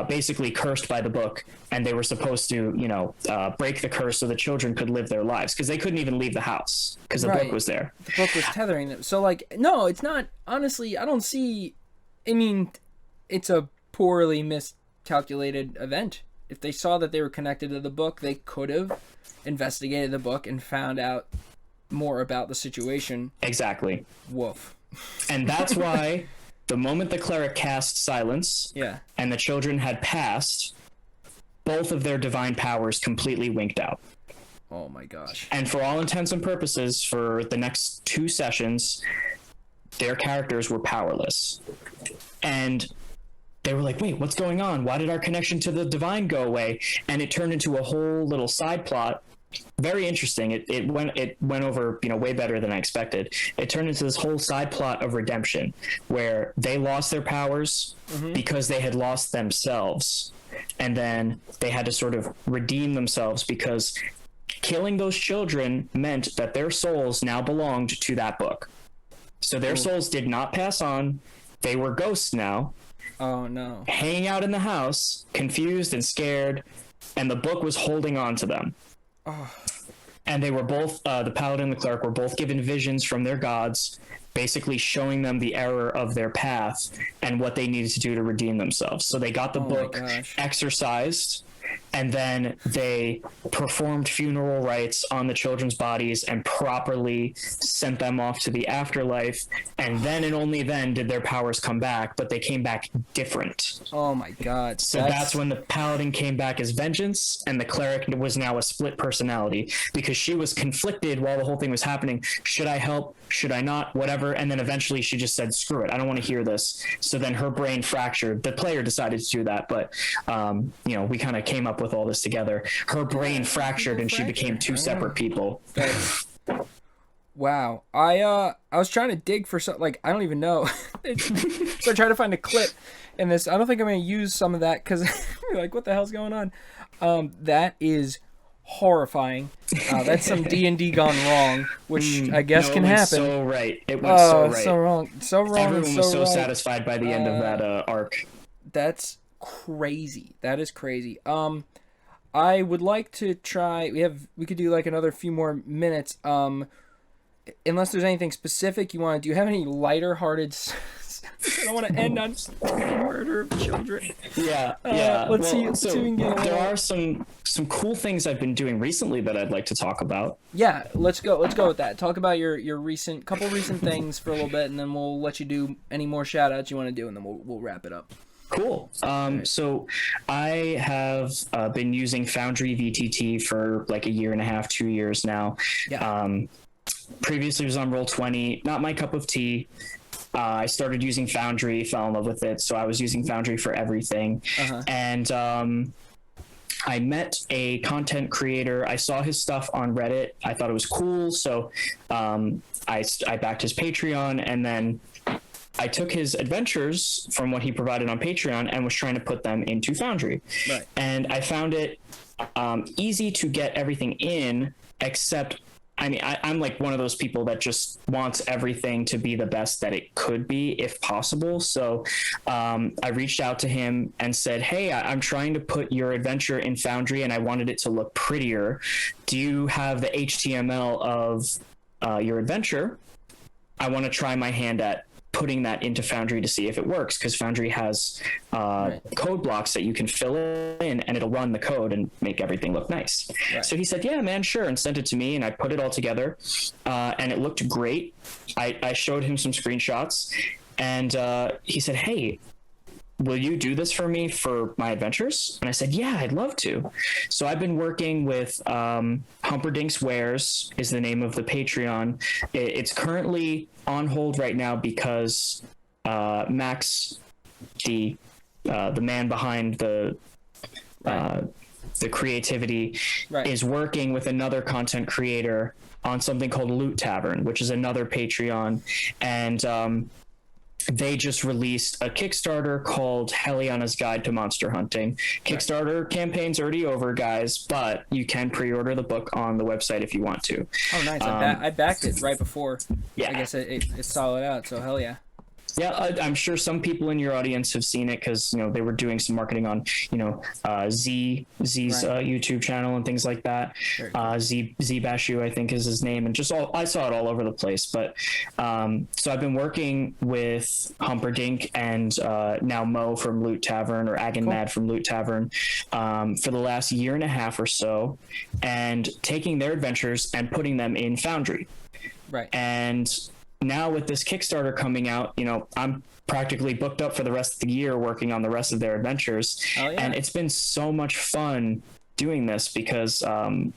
basically cursed by the book, and they were supposed to, break the curse so the children could live their lives, because they couldn't even leave the house because the book was there.
The book was tethering them. So, no, it's not. Honestly, I don't see. I mean, it's a poorly miscalculated event. If they saw that they were connected to the book, they could have investigated the book and found out more about the situation.
Exactly.
Woof.
And that's why the moment the cleric cast silence, and the children had passed, both of their divine powers completely winked out.
Oh my gosh.
And for all intents and purposes, for the next 2 sessions, their characters were powerless. And they were like, "Wait, what's going on? Why did our connection to the divine go away?" And it turned into a whole little side plot. Very interesting. It went over, way better than I expected. It turned into this whole side plot of redemption, where they lost their powers because they had lost themselves. And then they had to sort of redeem themselves, because killing those children meant that their souls now belonged to that book. So their souls did not pass on. They were ghosts now.
Oh no.
hanging out in the house, confused and scared, and the book was holding on to them.
Oh.
And they were both, the paladin and the cleric were both given visions from their gods, basically showing them the error of their path and what they needed to do to redeem themselves. So they got the book exorcised, and then they performed funeral rites on the children's bodies and properly sent them off to the afterlife. And then and only then did their powers come back, but they came back different.
Oh my god.
So that's when the paladin came back as vengeance, and the cleric was now a split personality, because she was conflicted while the whole thing was happening. Should I help? Should I not? Whatever. And then eventually she just said, screw it, I don't want to hear this. So then her brain fractured. The player decided to do that, but we kind of came up with all this together. Her brain fractured and she became two separate people.
Wow. I was trying to dig for something, like, I don't even know. So I tried to find a clip in this. I don't think I'm going to use some of that, because you're like, what the hell's going on? That is horrifying. That's some D&D gone wrong, which I guess can happen.
So right. It went so right.
So wrong.
Everyone was so satisfied by the end of that arc.
That's crazy. That is crazy. I would like to try. We could do like another few more minutes. Unless there's anything specific you want to do. You have any lighter-hearted? I don't want to end on murder of children.
Yeah.
Let's see.
There are some cool things I've been doing recently that I'd like to talk about.
Yeah, let's go with that. Talk about your couple recent things for a little bit, and then we'll let you do any more shout-outs you want to do, and then we'll wrap it up.
Cool. So I have been using Foundry VTT for like a year and a half, 2 years now.
Yeah.
Previously was on Roll20, not my cup of tea. I started using Foundry, fell in love with it, so I was using Foundry for everything. And I met a content creator. I saw his stuff on Reddit. I thought it was cool, so I backed his Patreon, and then I took his adventures from what he provided on Patreon and was trying to put them into Foundry.
Right.
And I found it easy to get everything in, except, I mean, I'm like one of those people that just wants everything to be the best that it could be, if possible. So I reached out to him and said, hey, I'm trying to put your adventure in Foundry and I wanted it to look prettier. Do you have the HTML of your adventure? I want to try my hand at putting that into Foundry to see if it works, because Foundry has code blocks that you can fill in and it'll run the code and make everything look nice. Right. So he said, yeah, man, sure, and sent it to me, and I put it all together, and it looked great. I showed him some screenshots, and he said, hey, will you do this for me for my adventures? And I said, yeah, I'd love to. So I've been working with Humperdinck's Wares is the name of the Patreon. It's currently on hold right now because Max, the man behind the creativity, is working with another content creator on something called Loot Tavern, which is another Patreon. And they just released a Kickstarter called Helliana's Guide to Monster Hunting. Kickstarter campaign's already over, guys, but you can pre-order the book on the website if you want to.
Oh, nice. I backed it right before.
Yeah.
I guess it's solid out, so hell yeah.
Yeah, I'm sure some people in your audience have seen it because, they were doing some marketing on, Z's YouTube channel and things like that. Z Bashu, I think, is his name, and I saw it all over the place. But so I've been working with Humperdinck and now Mo from Loot Tavern, or Agan Mad from Loot Tavern, for the last year and a half or so, and taking their adventures and putting them in Foundry.
Right.
And now with this Kickstarter coming out, I'm practically booked up for the rest of the year working on the rest of their adventures. Oh, yeah. And it's been so much fun doing this because, I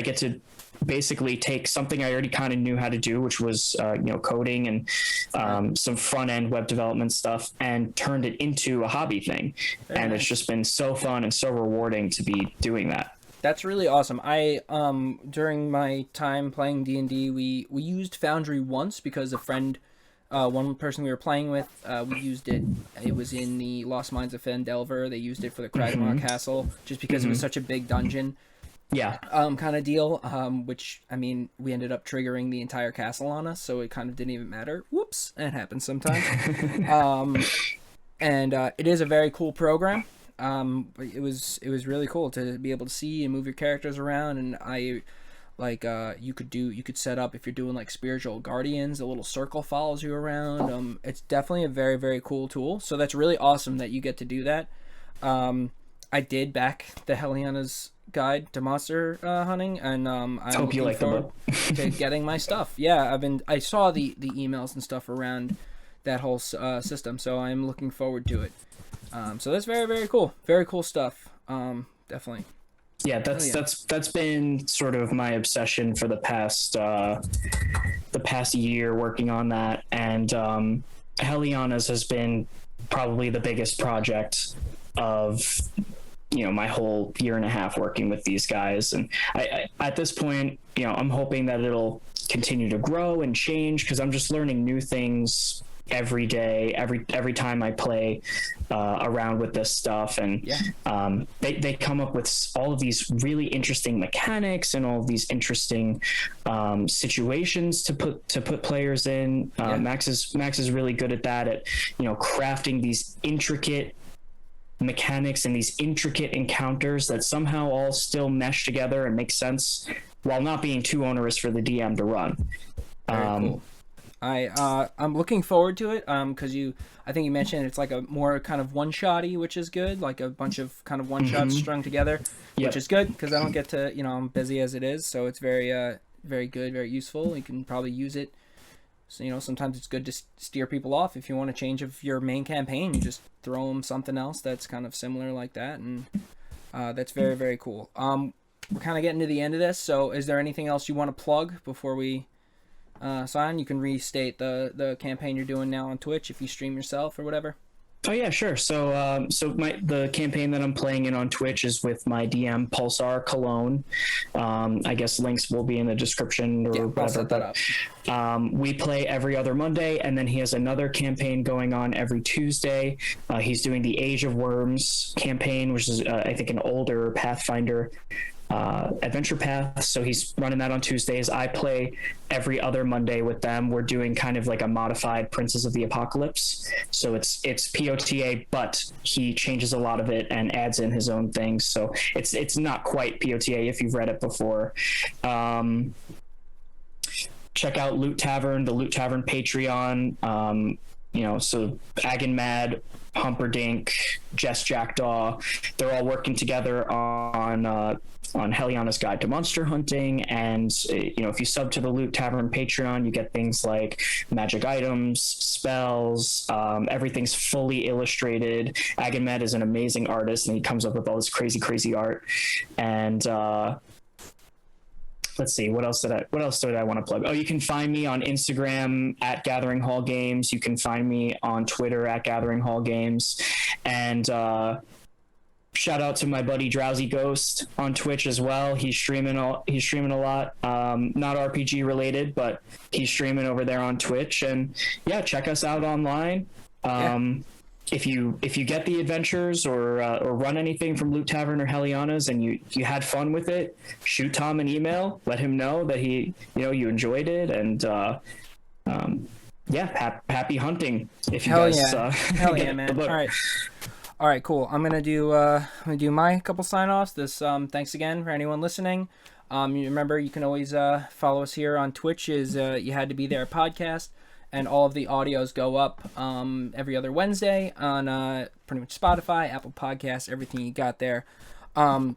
get to basically take something I already kind of knew how to do, which was, coding and some front end web development stuff, and turned it into a hobby thing. Very nice. It's just been so fun and so rewarding to be doing that.
That's really awesome. I during my time playing D&D, we used Foundry once because a friend, one person we were playing with, we used it. It was in the Lost Mines of Phandelver. They used it for the Kragmar Castle just because it was such a big dungeon.
Yeah.
Kind of deal. Which, I mean, we ended up triggering the entire castle on us, so it kind of didn't even matter. Whoops, it happens sometimes. and it is a very cool program. It was really cool to be able to see and move your characters around, and I like you could set up, if you're doing like spiritual guardians, a little circle follows you around. It's definitely a very, very cool tool, so that's really awesome that you get to do that. I did back the Heliana's Guide to Monster Hunting, and I'm
hope you
looking
like the
forward
book.
to getting my stuff. Yeah, I saw the emails and stuff around that whole system, so I'm looking forward to it. So that's very, very cool. Very cool stuff. Definitely.
Yeah, that's been sort of my obsession for the past year, working on that, and Heliana's has been probably the biggest project of my whole year and a half working with these guys. And I at this point, I'm hoping that it'll continue to grow and change, because I'm just learning new things every day, every time I play around with this stuff. And they come up with all of these really interesting mechanics and all of these interesting situations to put players in. Max is really good at that, at crafting these intricate mechanics and these intricate encounters that somehow all still mesh together and make sense while not being too onerous for the DM to run.
Very cool. I'm looking forward to it, because I think you mentioned it's like a more kind of one-shotty, which is good, like a bunch of kind of one-shots strung together, which is good, because I don't get to, I'm busy as it is, so it's very very good, very useful. You can probably use it. So, sometimes it's good to steer people off. If you want to change of your main campaign, you just throw them something else that's kind of similar like that, and that's very, very cool. We're kind of getting to the end of this, so is there anything else you want to plug before we sign? You can restate the campaign you're doing now on Twitch if you stream yourself or whatever.
Oh yeah, sure. So the campaign that I'm playing in on Twitch is with my DM Pulsar Cologne. I guess links will be in the description or whatever.
I'll set that up.
We play every other Monday, and then he has another campaign going on every Tuesday. He's doing the Age of Worms campaign, which is I think an older Pathfinder adventure path, so he's running that on Tuesdays. I play every other Monday with them. We're doing kind of like a modified Princes of the Apocalypse, so it's POTA, but he changes a lot of it and adds in his own things, so it's not quite POTA if you've read it before. Check out Loot Tavern, the Loot Tavern Patreon. So Agon Mad, Humperdinck, Jess Jackdaw, they're all working together on Heliana's Guide to Monster Hunting. And if you sub to the Loot Tavern Patreon, you get things like magic items, spells, everything's fully illustrated. Agon Mad is an amazing artist, and he comes up with all this crazy art. And let's see, what else did I want to plug? Oh, you can find me on Instagram at Gathering Hall Games. You can find me on Twitter at Gathering Hall Games. And shout out to my buddy Drowsy Ghost on Twitch as well. He's streaming a lot. Not RPG related, but he's streaming over there on Twitch. And yeah, check us out online. If you get the adventures or run anything from Loot Tavern or Heliana's and you had fun with it, shoot Tom an email, let him know that you enjoyed it, and happy hunting. If you
hell yeah, man! All right, cool. I'm gonna do my couple sign-offs. Thanks again for anyone listening. You remember, you can always follow us here on Twitch. You Had to Be There podcast. And all of the audios go up every other Wednesday on pretty much Spotify, Apple Podcasts, everything you got there. I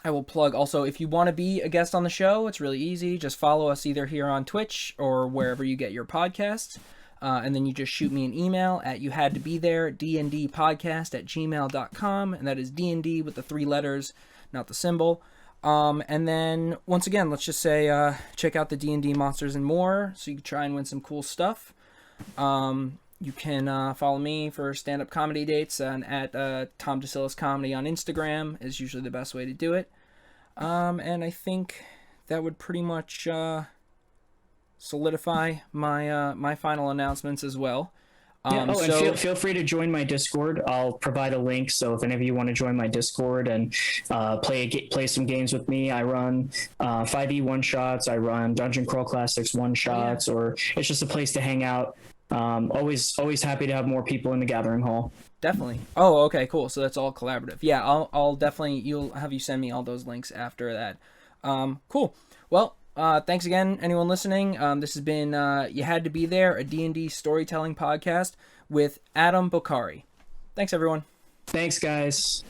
will plug also, if you want to be a guest on the show, it's really easy. Just follow us either here on Twitch or wherever you get your podcasts. And then you just shoot me an email at youhadtobethere, dndpodcast@gmail.com. And that is DND with the 3 letters, not the symbol. And then once again, let's just say check out the D&D Monsters and More, so you can try and win some cool stuff. You can follow me for stand-up comedy dates at Tom DeSillis Comedy on Instagram is usually the best way to do it. And I think that would pretty much solidify my final announcements as well.
And feel free to join my Discord. I'll provide a link, so if any of you want to join my Discord and play some games with me, I run 5e one-shots, I run Dungeon Crawl Classics one-shots, or it's just a place to hang out. Always happy to have more people in the gathering hall.
Definitely. Oh, okay, cool. So that's all collaborative. Yeah, I'll definitely, you'll have you send me all those links after that. Cool. Well, thanks again, anyone listening. This has been You Had to Be There, a D&D storytelling podcast with Adam Bokhari. Thanks, everyone.
Thanks, guys.